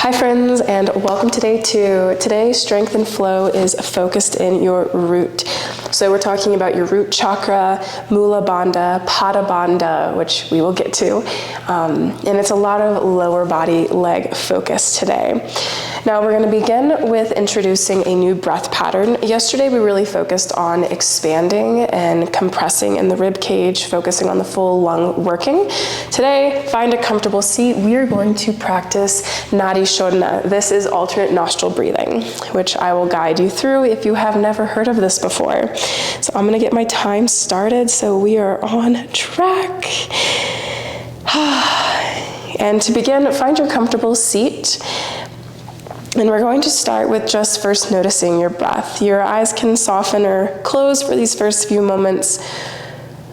Hi friends, and welcome today to Today's Strength and Flow is focused in your root. So we're talking about your root chakra, Mula Bandha, Pada Bandha, which we will get to. And it's a lot of lower body leg focus today. Now we're going to begin with introducing a new breath pattern. Yesterday we really focused on expanding and compressing in the rib cage, focusing on the full lung working. Today, find a comfortable seat. We are going to practice Nadi Shodhana. This is alternate nostril breathing, which I will guide you through if you have never heard of this before. So I'm going to get my time started so we are on track. And to begin, find your comfortable seat. And we're going to start with just first noticing your breath. Your eyes can soften or close for these first few moments.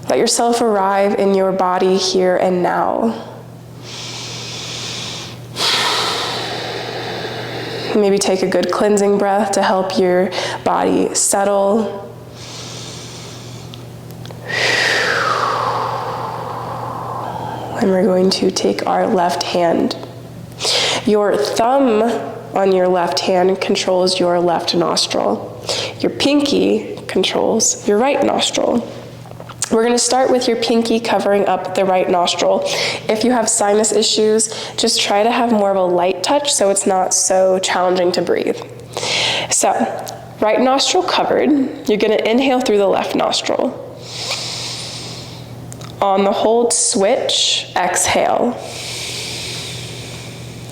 Let yourself arrive in your body here and now. Maybe take a good cleansing breath to help your body settle. And we're going to take our left hand. Your thumb on your left hand controls your left nostril. Your pinky controls your right nostril. We're going to start with your pinky covering up the right nostril. If you have sinus issues, just try to have more of a light touch so it's not so challenging to breathe. So, right nostril covered, you're going to inhale through the left nostril. On the hold switch, exhale.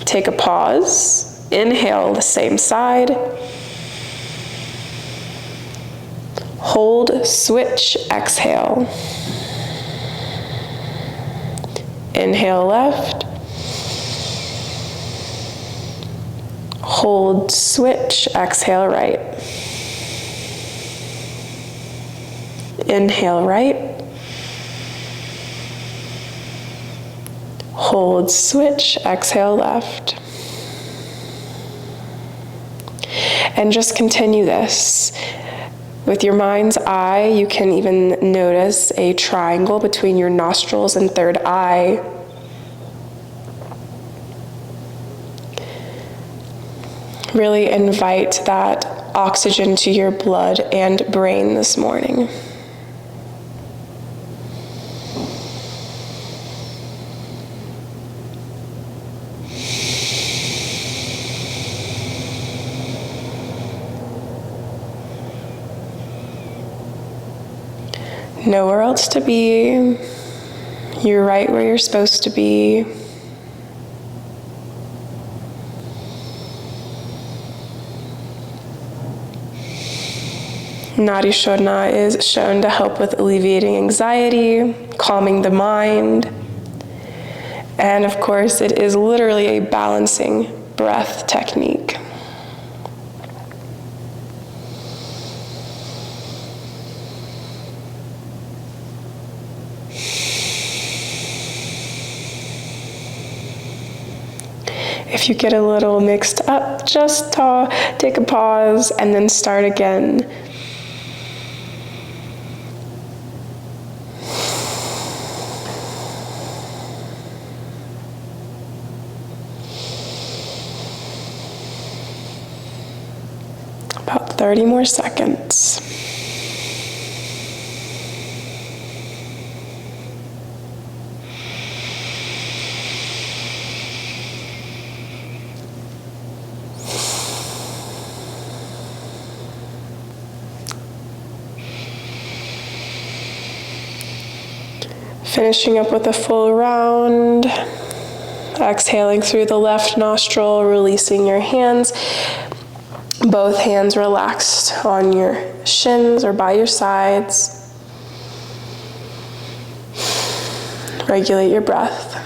Take a pause. Inhale the same side. Hold, switch, exhale. Inhale left. Hold, switch, exhale right. Inhale right. Hold, switch, exhale left. And just continue this. With your mind's eye, you can even notice a triangle between your nostrils and third eye. Really invite that oxygen to your blood and brain this morning. Nowhere else to be. You're right where you're supposed to be. Nadi Shodhana is shown to help with alleviating anxiety, calming the mind, and of course it is literally a balancing breath technique. If you get a little mixed up, just take a pause and then start again. About 30 more seconds. Finishing up with a full round, exhaling through the left nostril, releasing your hands. Both hands relaxed on your shins or by your sides. Regulate your breath.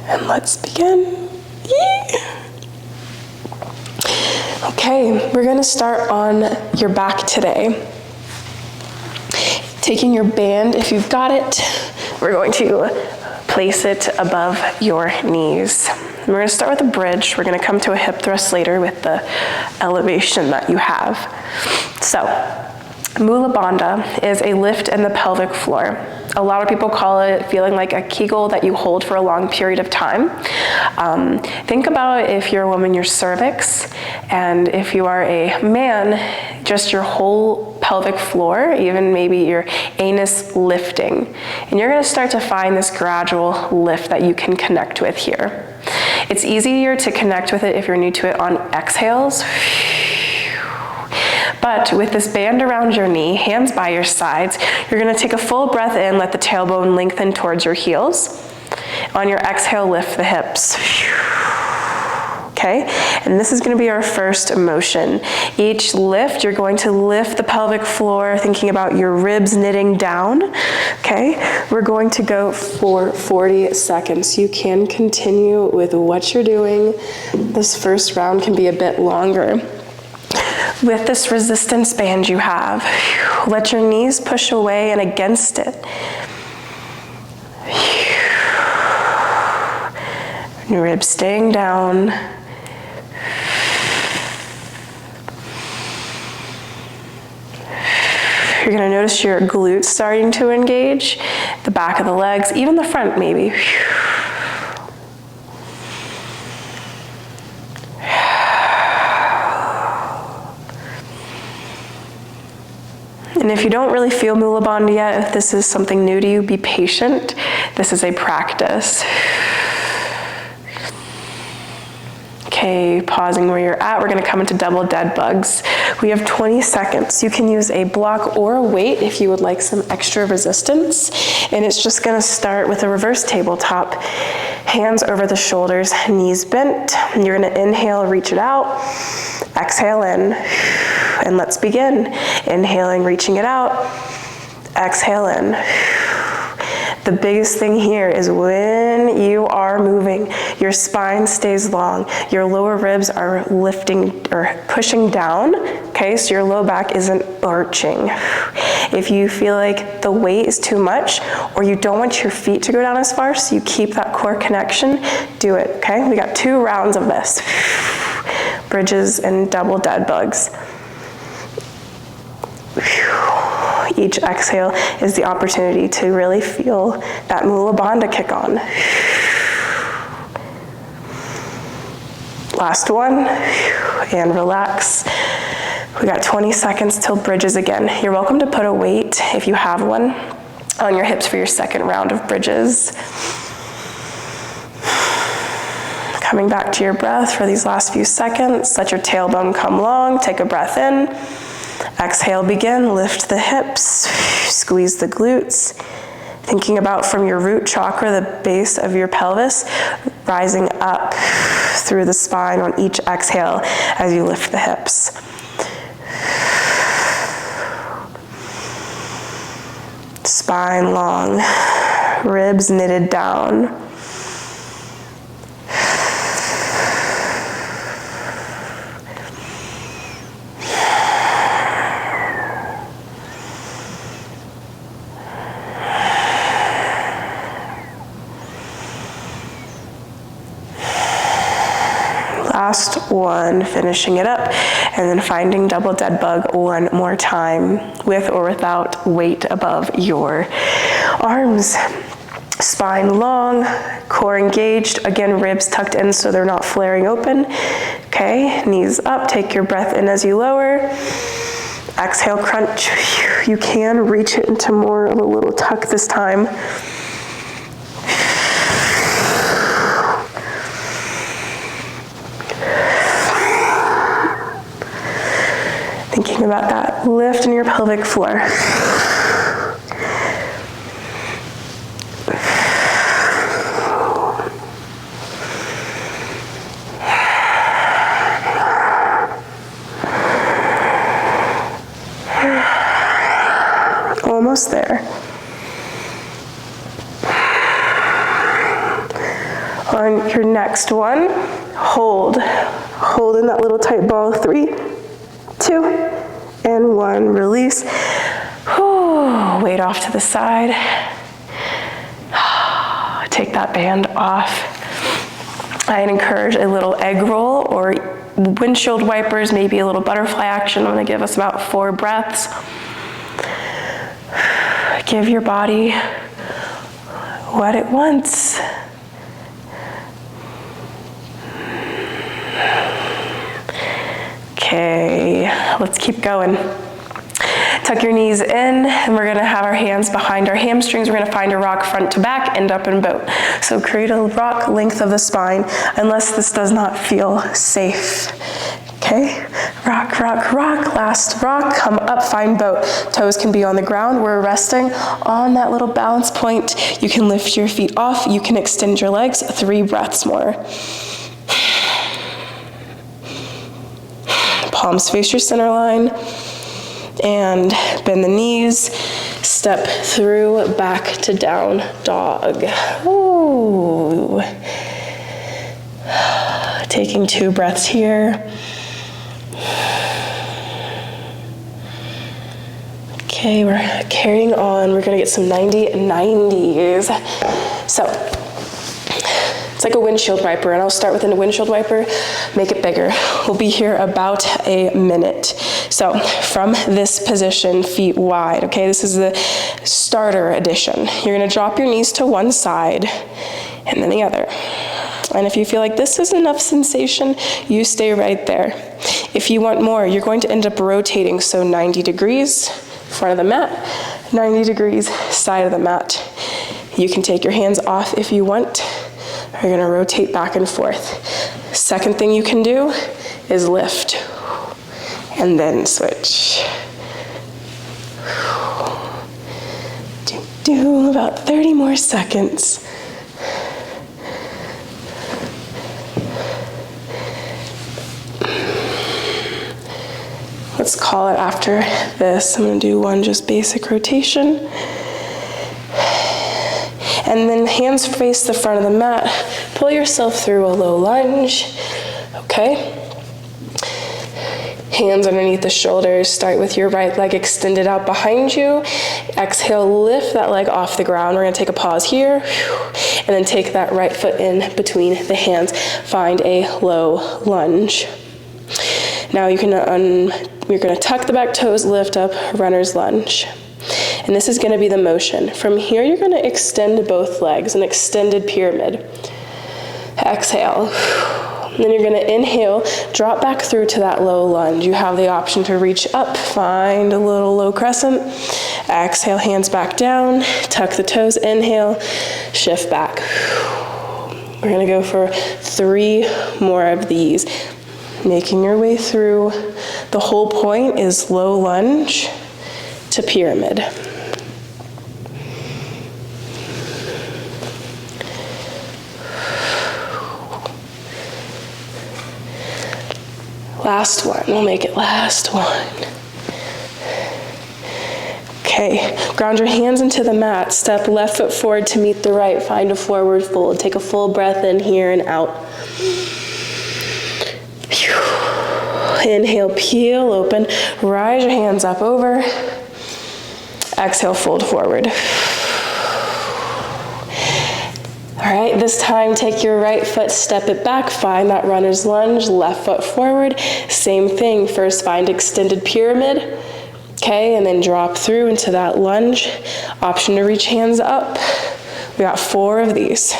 And let's begin. Okay, we're going to start on your back today. Taking your band, if you've got it, we're going to place it above your knees. And we're gonna start with a bridge. We're gonna come to a hip thrust later with the elevation that you have. So, Mula Bandha is a lift in the pelvic floor. A lot of people call it feeling like a Kegel that you hold for a long period of time. Think about if you're a woman, your cervix, and if you are a man, just your whole pelvic floor, even maybe your anus lifting. And you're gonna start to find this gradual lift that you can connect with here. It's easier to connect with it if you're new to it on exhales. But with this band around your knee, hands by your sides, you're gonna take a full breath in, let the tailbone lengthen towards your heels. On your exhale, lift the hips. Okay, and this is gonna be our first motion. Each lift, you're going to lift the pelvic floor, thinking about your ribs knitting down. Okay, we're going to go for 40 seconds. You can continue with what you're doing. This first round can be a bit longer. With this resistance band you have, let your knees push away and against it. Your ribs staying down. You're gonna notice your glutes starting to engage, the back of the legs, even the front maybe. And if you don't really feel Mula Bandha yet, if this is something new to you, be patient. This is a practice. Okay, pausing where you're at, we're gonna come into double dead bugs. We have 20 seconds. You can use a block or a weight if you would like some extra resistance. And it's just gonna start with a reverse tabletop. Hands over the shoulders, knees bent. And you're gonna inhale, reach it out. Exhale in. And let's begin. Inhaling, reaching it out. Exhale in. The biggest thing here is when you are moving, your spine stays long, your lower ribs are lifting or pushing down, okay, so your low back isn't arching. If you feel like the weight is too much or you don't want your feet to go down as far so you keep that core connection, do it, okay? We got 2 rounds of this. Bridges and double dead bugs. Each exhale is the opportunity to really feel that Mula Bandha kick on. Last one, and relax. We got 20 seconds till bridges again. You're welcome to put a weight, if you have one, on your hips for your second round of bridges. Coming back to your breath for these last few seconds. Let your tailbone come long, take a breath in. Exhale, begin, lift the hips, squeeze the glutes. Thinking about from your root chakra, the base of your pelvis, rising up through the spine on each exhale as you lift the hips. Spine long, ribs knitted down. Last one, finishing it up, and then finding double dead bug one more time with or without weight above your arms. Spine long, core engaged, again ribs tucked in so they're not flaring open. Okay, knees up, take your breath in as you lower. Exhale, crunch. You can reach it into more of a little tuck this time. Thinking about that lift in your pelvic floor. Almost there. On your next one, hold. Hold in that little tight ball. 3, 2, and 1. Release. Whew. Weight off to the side. take that band off. I'd encourage a little egg roll or windshield wipers, maybe a little butterfly action. I'm gonna give us about 4 breaths. Give your body what it wants. Okay, let's keep going. Tuck your knees in, and we're gonna have our hands behind our hamstrings. We're gonna find a rock front to back, end up in boat. So create a rock length of the spine, unless this does not feel safe. Okay, rock, rock, rock, last rock, come up, find boat. Toes can be on the ground. We're resting on that little balance point. You can lift your feet off. You can extend your legs. 3 breaths more. Palms face your center line. And bend the knees, step through, back to down dog. Ooh. Taking 2 breaths here. Okay, we're carrying on. We're gonna get some 90-90s. So, it's like a windshield wiper, and I'll start with a windshield wiper, make it bigger. We'll be here about a minute. So from this position, feet wide, okay? This is the starter edition. You're gonna drop your knees to one side and then the other. And if you feel like this is enough sensation, you stay right there. If you want more, you're going to end up rotating. So 90 degrees, front of the mat, 90 degrees, side of the mat. You can take your hands off if you want. You're gonna rotate back and forth. Second thing you can do is lift and then switch. Do about 30 more seconds. Let's call it after this. I'm gonna do one just basic rotation. And then hands face the front of the mat. Pull yourself through a low lunge, okay? Hands underneath the shoulders. Start with your right leg extended out behind you. Exhale, lift that leg off the ground. We're gonna take a pause here, and then take that right foot in between the hands. Find a low lunge. Now you're gonna tuck the back toes, lift up, runner's lunge. And this is gonna be the motion. From here, you're gonna extend both legs, an extended pyramid. Exhale. And then you're gonna inhale, drop back through to that low lunge. You have the option to reach up, find a little low crescent. Exhale, hands back down, tuck the toes, inhale, shift back. We're gonna go for 3 more of these. Making your way through. The whole point is low lunge to pyramid. Last one, we'll make it last one. Okay, ground your hands into the mat. Step left foot forward to meet the right. Find a forward fold. Take a full breath in here and out. Inhale, peel open. Rise your hands up over. Exhale, fold forward. All right, this time take your right foot, step it back, find that runner's lunge, left foot forward. Same thing, first find extended pyramid, okay, and then drop through into that lunge. Option to reach hands up. We got 4 of these.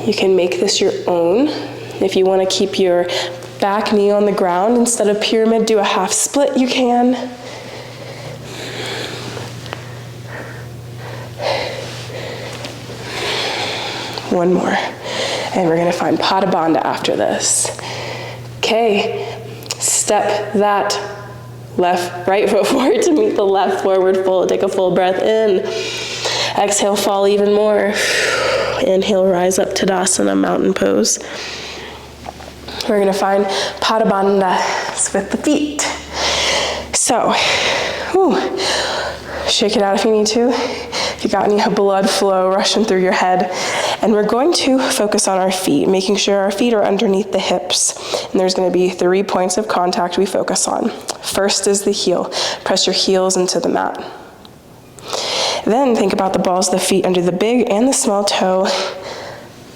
You can make this your own. If you want to keep your back knee on the ground instead of pyramid, do a half split, you can. One more. And we're going to find Pada Bandha after this. Okay, step that right foot forward to meet the left forward fold. Take a full breath in. Exhale, fall even more. Inhale, rise up, Tadasana, mountain pose. We're gonna find Pada Bandha with the feet. So, shake it out if you need to. If you got any blood flow rushing through your head. And we're going to focus on our feet, making sure our feet are underneath the hips. And there's gonna be 3 points of contact we focus on. First is the heel. Press your heels into the mat. Then think about the balls of the feet under the big and the small toe.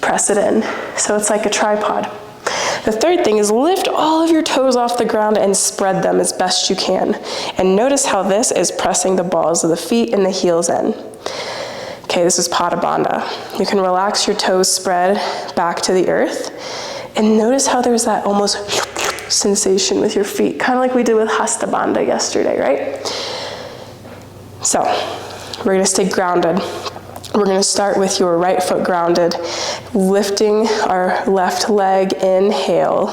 Press it in. So it's like a tripod. The third thing is lift all of your toes off the ground and spread them as best you can. And notice how this is pressing the balls of the feet and the heels in. Okay, this is Pada Bandha. You can relax your toes spread back to the earth. And notice how there's that almost sensation with your feet, kind of like we did with Hasta Bandha yesterday, right? So, we're gonna stay grounded. We're gonna start with your right foot grounded, lifting our left leg, inhale.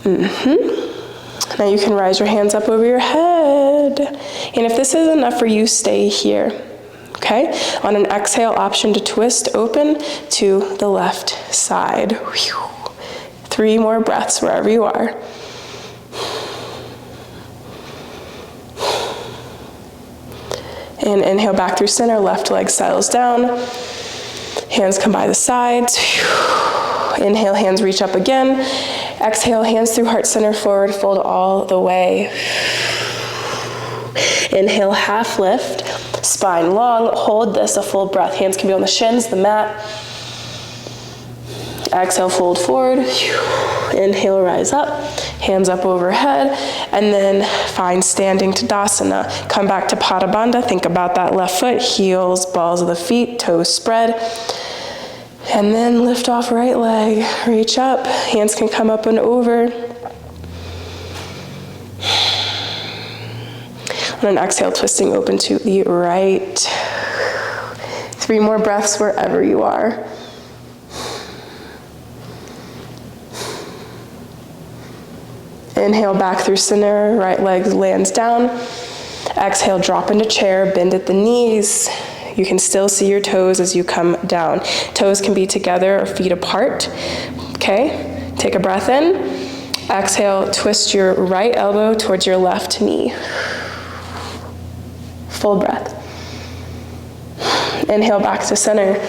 Now you can rise your hands up over your head. And if this is enough for you, stay here, okay? On an exhale, option to twist open to the left side. 3 more breaths wherever you are. And inhale back through center, left leg settles down. Hands come by the sides. Inhale, hands reach up again. Exhale, hands through heart center forward, fold all the way. Inhale, half lift, spine long. Hold this a full breath. Hands can be on the shins, the mat. Exhale, fold forward. Inhale, rise up. Hands up overhead. And then find standing Tadasana. Come back to Pada Bandha. Think about that left foot, heels, balls of the feet, toes spread. And then lift off right leg. Reach up. Hands can come up and over. On an exhale, twisting open to the right. 3 more breaths wherever you are. Inhale back through center, right leg lands down. Exhale, drop into chair, bend at the knees. You can still see your toes as you come down. Toes can be together or feet apart. Okay, take a breath in. Exhale, twist your right elbow towards your left knee. Full breath. Inhale back to center.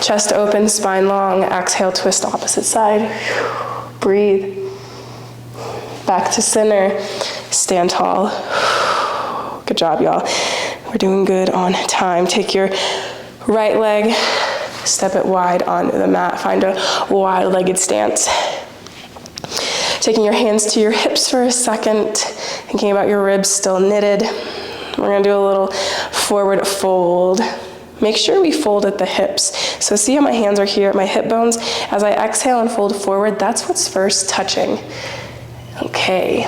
Chest open, spine long. Exhale, twist opposite side. Breathe. Back to center, stand tall. Good job, y'all. We're doing good on time. Take your right leg, step it wide on the mat. Find a wide-legged stance. Taking your hands to your hips for a second, thinking about your ribs still knitted. We're gonna do a little forward fold. Make sure we fold at the hips. So see how my hands are here at my hip bones? As I exhale and fold forward, that's what's first touching. Okay,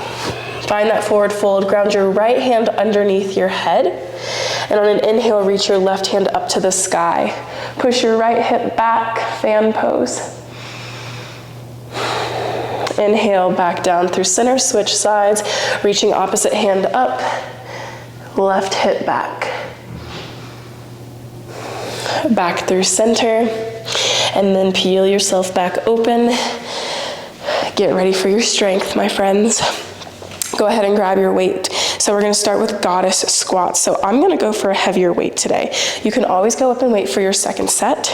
find that forward fold. Ground your right hand underneath your head. And on an inhale, reach your left hand up to the sky. Push your right hip back, fan pose. Inhale, back down through center, switch sides. Reaching opposite hand up, left hip back. Back through center. And then peel yourself back open. Get ready for your strength, my friends. Go ahead and grab your weight. So we're gonna start with goddess squats. So I'm gonna go for a heavier weight today. You can always go up and wait for your second set.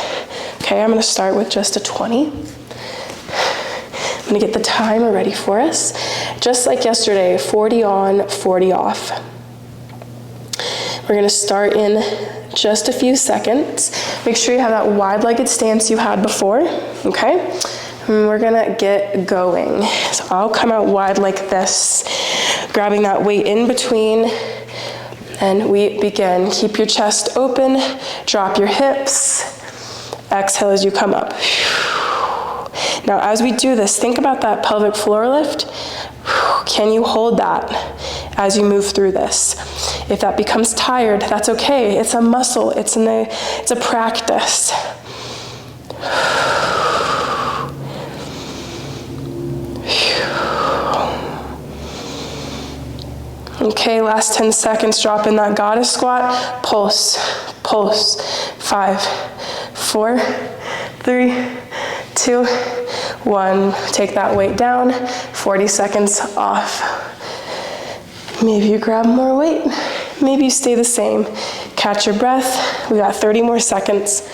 Okay, I'm gonna start with just a 20. I'm gonna get the timer ready for us. Just like yesterday, 40 on, 40 off. We're gonna start in just a few seconds. Make sure you have that wide-legged stance you had before, okay? And we're gonna get going. So I'll come out wide like this, grabbing that weight in between, and we begin. Keep your chest open, drop your hips, exhale as you come up. Now as we do this, think about that pelvic floor lift. Can you hold that as you move through this? If that becomes tired, that's okay. It's a muscle, it's a practice. Okay, last 10 seconds, drop in that goddess squat, pulse, pulse. 5, 4, 3, 2, 1. Take that weight down, 40 seconds off. Maybe you grab more weight, maybe you stay the same. Catch your breath, we got 30 more seconds.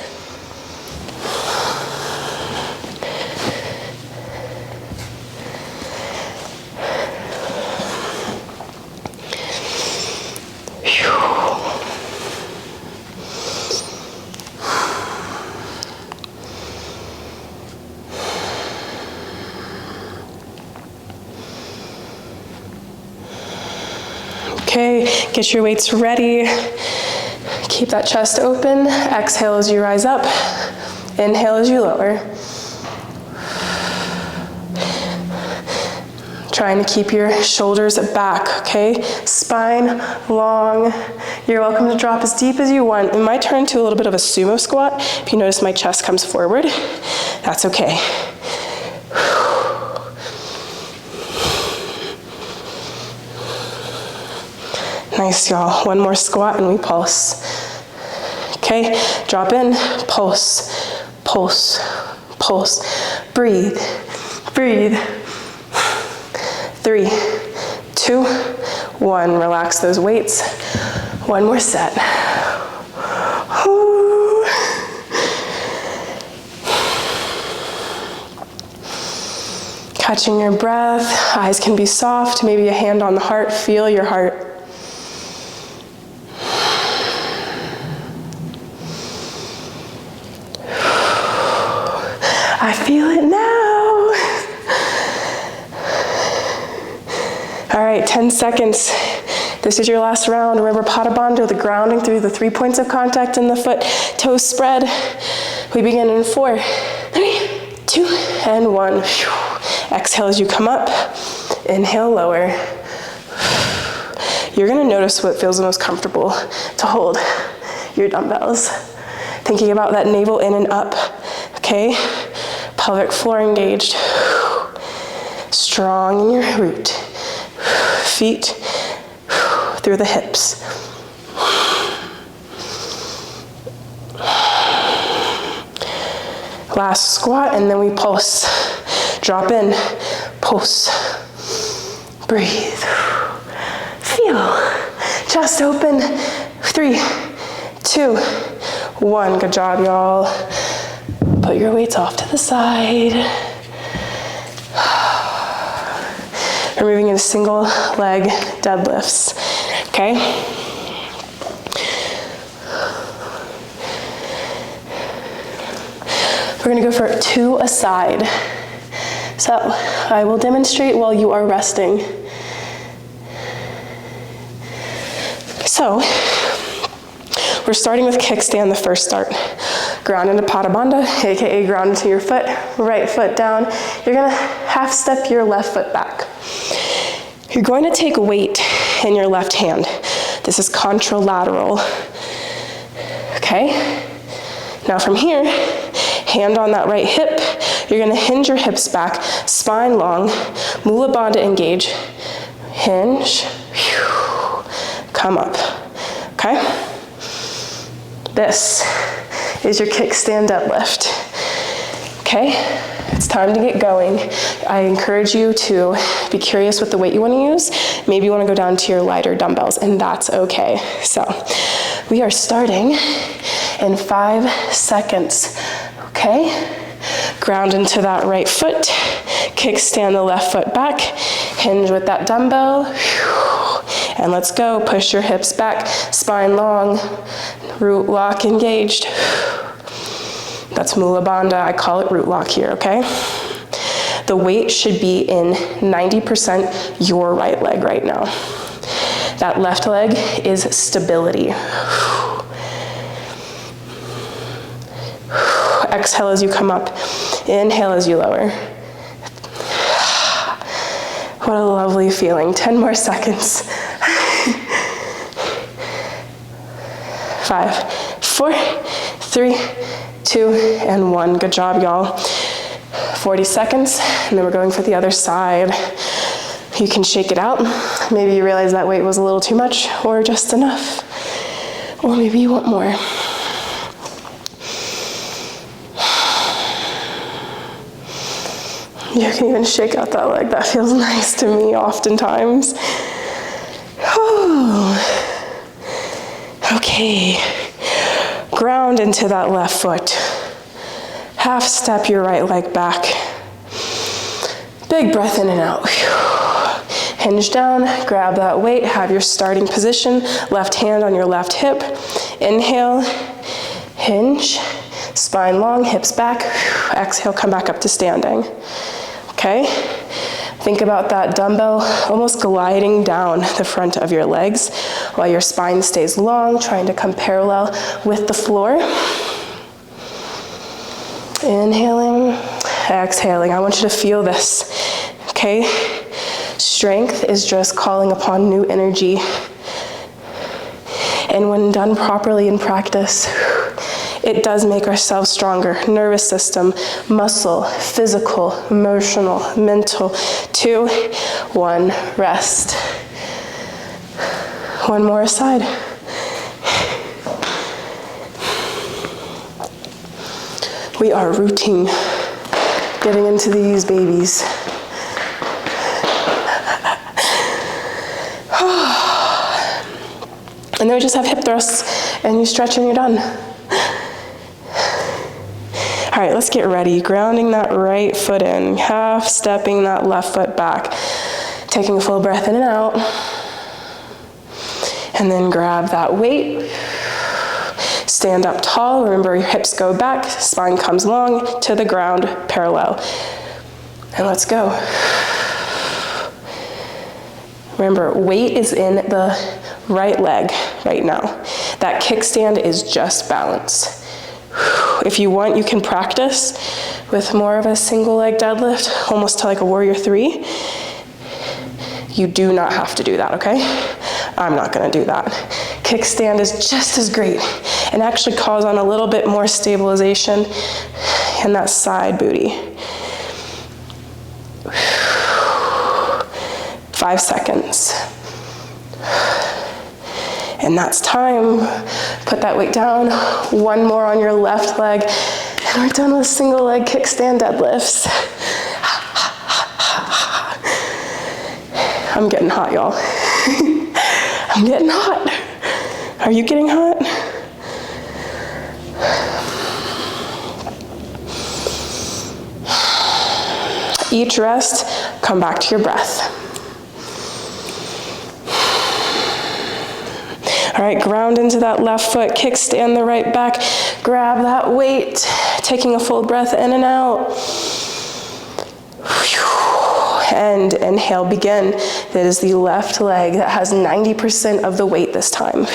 Okay, get your weights ready. Keep that chest open. Exhale as you rise up. Inhale as you lower. Trying to keep your shoulders back, okay? Spine long. You're welcome to drop as deep as you want. It might turn to a little bit of a sumo squat. If you notice my chest comes forward, that's okay. Nice, y'all. One more squat and we pulse. Okay, drop in, pulse, pulse, pulse. Breathe, breathe. 3, 2, 1. Relax those weights. One more set. Ooh. Catching your breath. Eyes can be soft. Maybe a hand on the heart. Feel your heart. I feel it now. All right, 10 seconds. This is your last round. Remember Pada Bandha, the grounding through the 3 points of contact in the foot, toes spread. We begin in 4, 3, 2, and 1. Exhale as you come up. Inhale, lower. You're gonna notice what feels the most comfortable to hold your dumbbells. Thinking about that navel in and up, okay? Pelvic floor engaged. Strong in your root. Feet through the hips. Last squat, and then we pulse. Drop in, pulse. Breathe. Feel. Chest open. 3, 2, 1. Good job, y'all. Put your weights off to the side. We're moving into single leg deadlifts, okay? We're gonna go for 2 a side. So I will demonstrate while you are resting. So we're starting with kickstand, the first start. Ground into Pada Bandha, AKA ground into your foot, right foot down. You're gonna half step your left foot back. You're going to take weight in your left hand. This is contralateral, okay? Now from here, hand on that right hip, you're gonna hinge your hips back, spine long, Mula Bandha engage, hinge, come up, okay? This is your kickstand deadlift, okay? It's time to get going. I encourage you to be curious with the weight you want to use. Maybe you want to go down to your lighter dumbbells, and that's okay. So we are starting in 5 seconds, okay? Ground into that right foot, kickstand the left foot back, hinge with that dumbbell, and let's go. Push your hips back, spine long, root lock engaged. That's Mula Bandha. I call it root lock here, okay? The weight should be in 90% your right leg right now. That left leg is stability. Exhale as you come up. Inhale as you lower. What a lovely feeling. 10 more seconds. 5, 4, 3, 2, and 1. Good job, y'all. 40 seconds, and then we're going for the other side. You can shake it out. Maybe you realize that weight was a little too much, or just enough. Or maybe you want more. You can even shake out that leg. That feels nice to me oftentimes. Okay. Ground into that left foot. Half step your right leg back. Big breath in and out. Hinge down, grab that weight, have your starting position, left hand on your left hip. Inhale, hinge, spine long, hips back. Exhale, come back up to standing. Okay? Think about that dumbbell almost gliding down the front of your legs while your spine stays long, trying to come parallel with the floor. Inhaling, exhaling. I want you to feel this, okay? Strength is just calling upon new energy. And when done properly in practice, it does make ourselves stronger. Nervous system, muscle, physical, emotional, mental. 2, 1, rest. One more side. We are rooting, getting into these babies. And then we just have hip thrusts, and you stretch and you're done. All right, let's get ready. Grounding that right foot in, half stepping that left foot back. Taking a full breath in and out. And then grab that weight. Stand up tall. Remember, your hips go back, spine comes long to the ground, parallel. And let's go. Remember, weight is in the right leg right now. That kickstand is just balance. If you want, you can practice with more of a single leg deadlift, almost to like a warrior 3. You do not have to do that, okay? I'm not gonna do that. Kickstand is just as great and actually calls on a little bit more stabilization in that side booty. 5 seconds. And that's time. Put that weight down. One more on your left leg. And we're done with single leg kickstand deadlifts. I'm getting hot, y'all. I'm getting hot. Are you getting hot? Each rest, come back to your breath. All right, ground into that left foot, kickstand the right back, grab that weight, taking a full breath in and out. And inhale, begin. That is the left leg that has 90% of the weight this time.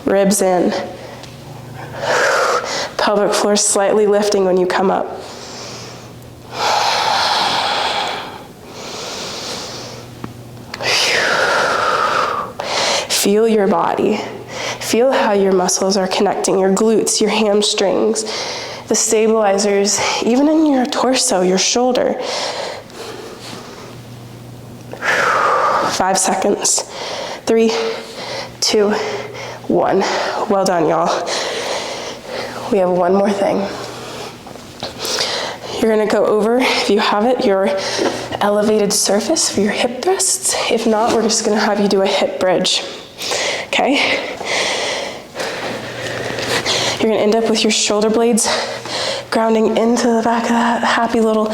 Ribs in. Pelvic floor slightly lifting when you come up. Feel your body. Feel how your muscles are connecting, your glutes, your hamstrings, the stabilizers, even in your torso, your shoulder. 5 seconds. 3, 2, 1. Well done, y'all. We have one more thing. You're gonna go over, if you have it, your elevated surface for your hip thrusts. If not, we're just gonna have you do a hip bridge. Okay? You're gonna end up with your shoulder blades grounding into the back of that happy little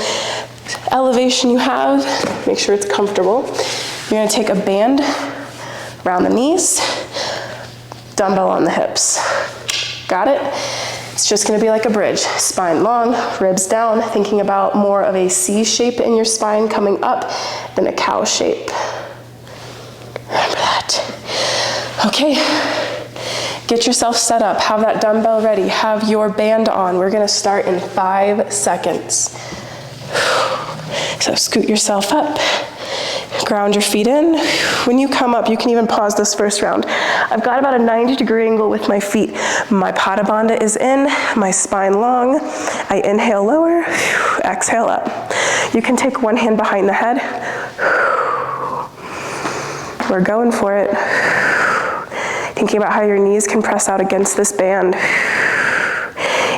elevation you have. Make sure it's comfortable. You're gonna take a band around the knees, dumbbell on the hips. Got it? It's just gonna be like a bridge. Spine long, ribs down, thinking about more of a C shape in your spine coming up than a cow shape. Remember that. Okay, get yourself set up, have that dumbbell ready, have your band on. We're gonna start in 5 seconds. So scoot yourself up, ground your feet in. When you come up, you can even pause this first round. I've got about a 90-degree angle with my feet. My Pada Bandha is in, my spine long. I inhale lower, exhale up. You can take one hand behind the head. We're going for it. Thinking about how your knees can press out against this band.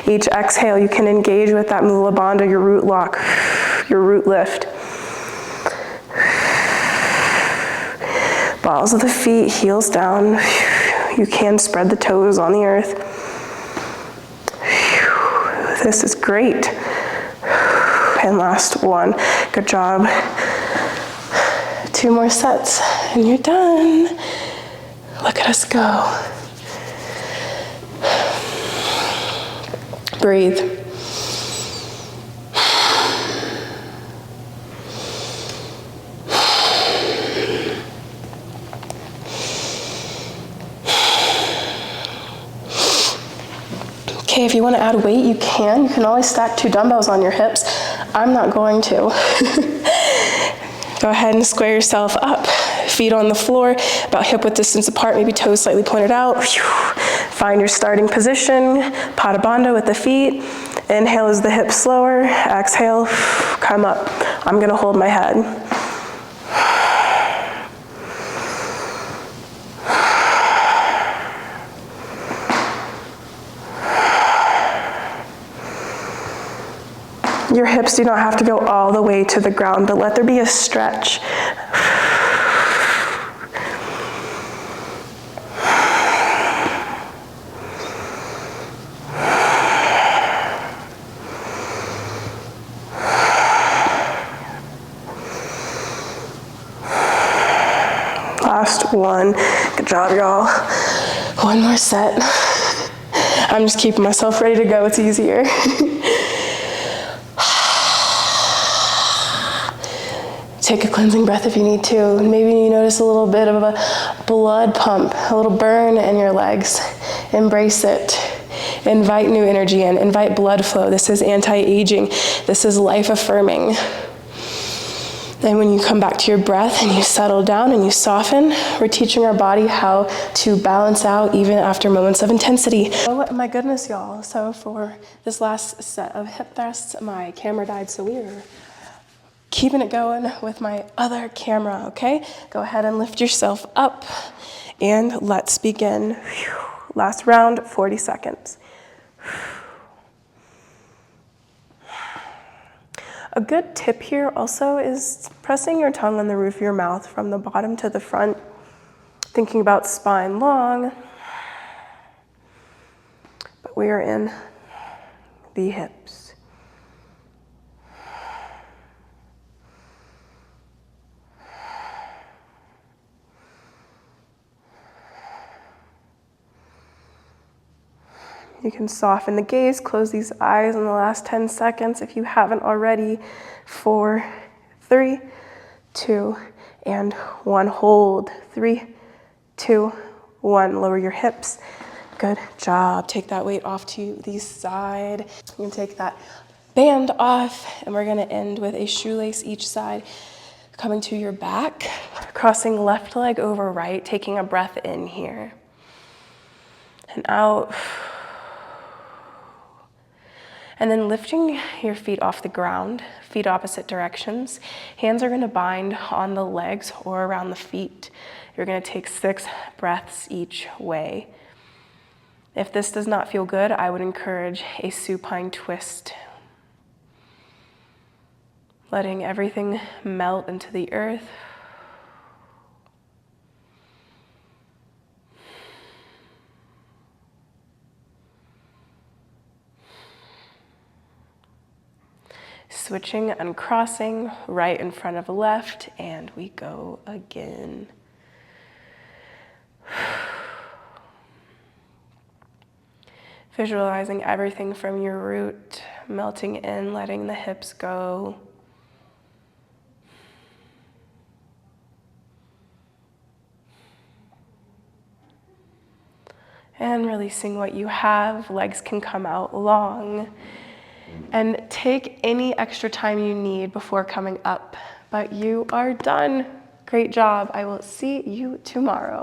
Each exhale, you can engage with that Mula Bandha, your root lock, your root lift. Balls of the feet, heels down. You can spread the toes on the earth. This is great. And last one. Good job. 2 more sets, and you're done. Look at us go. Breathe. okay. If you want to add weight, you can. You can always stack 2 dumbbells on your hips. I'm not going to. Go ahead and square yourself up. Feet on the floor, about hip-width distance apart, maybe toes slightly pointed out. Find your starting position, Pada Bandha with the feet. Inhale as the hips slower. Exhale, come up. I'm gonna hold my head. Your hips do not have to go all the way to the ground, but let there be a stretch. Last one. Good job, y'all. One more set. I'm just keeping myself ready to go. It's easier. Take a cleansing breath if you need to. Maybe you notice a little bit of a blood pump, a little burn in your legs. Embrace it. Invite new energy in. Invite blood flow. This is anti-aging. This is life-affirming. And when you come back to your breath and you settle down and you soften, we're teaching our body how to balance out even after moments of intensity. Oh my goodness, y'all. So for this last set of hip thrusts, my camera died, so we are keeping it going with my other camera, okay? Go ahead and lift yourself up and let's begin. Last round, 40 seconds. A good tip here also is pressing your tongue on the roof of your mouth from the bottom to the front, thinking about spine long, but we are in the hips. You can soften the gaze, close these eyes in the last 10 seconds if you haven't already. 4, 3, 2, and 1. Hold. 3, 2, 1. Lower your hips. Good job. Take that weight off to the side. You can take that band off, and we're gonna end with a shoelace each side. Coming to your back, crossing left leg over right, taking a breath in here. And out. And then lifting your feet off the ground, feet opposite directions. Hands are gonna bind on the legs or around the feet. You're gonna take 6 breaths each way. If this does not feel good, I would encourage a supine twist. Letting everything melt into the earth. Switching and crossing right in front of left, and we go again. Visualizing everything from your root, melting in, letting the hips go. And releasing what you have. Legs can come out long. And take any extra time you need before coming up. But you are done. Great job. I will see you tomorrow.